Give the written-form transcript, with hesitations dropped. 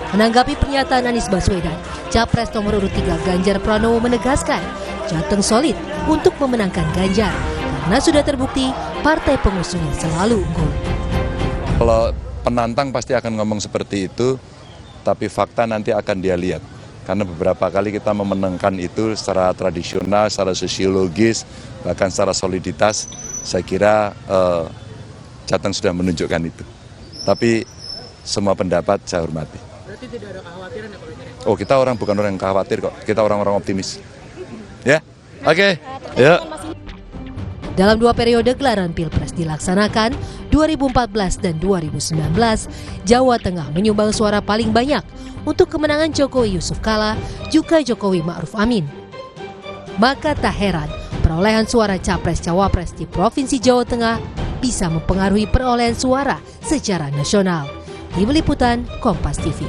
Menanggapi pernyataan Anies Baswedan, Capres nomor urut 3 Ganjar Pranowo menegaskan Jateng solid untuk memenangkan Ganjar karena sudah terbukti partai pengusungnya selalu unggul. Kalau penantang pasti akan ngomong seperti itu, tapi fakta nanti akan dia lihat. Karena beberapa kali kita memenangkan itu secara tradisional, secara sosiologis, bahkan secara soliditas, saya kira Jateng sudah menunjukkan itu. Tapi semua pendapat saya hormati. Berarti tidak ada kekhawatiran ya Pak Ganjar? Oh, kita bukan orang yang khawatir kok, kita orang-orang optimis. Ya, oke. Yuk. Dalam 2 periode gelaran Pilpres dilaksanakan, 2014 dan 2019, Jawa Tengah menyumbang suara paling banyak untuk kemenangan Jokowi Yusuf Kala juga Jokowi Ma'ruf Amin. Maka tak heran perolehan suara Capres-Cawapres di Provinsi Jawa Tengah bisa mempengaruhi perolehan suara secara nasional. Tim Liputan Kompas TV.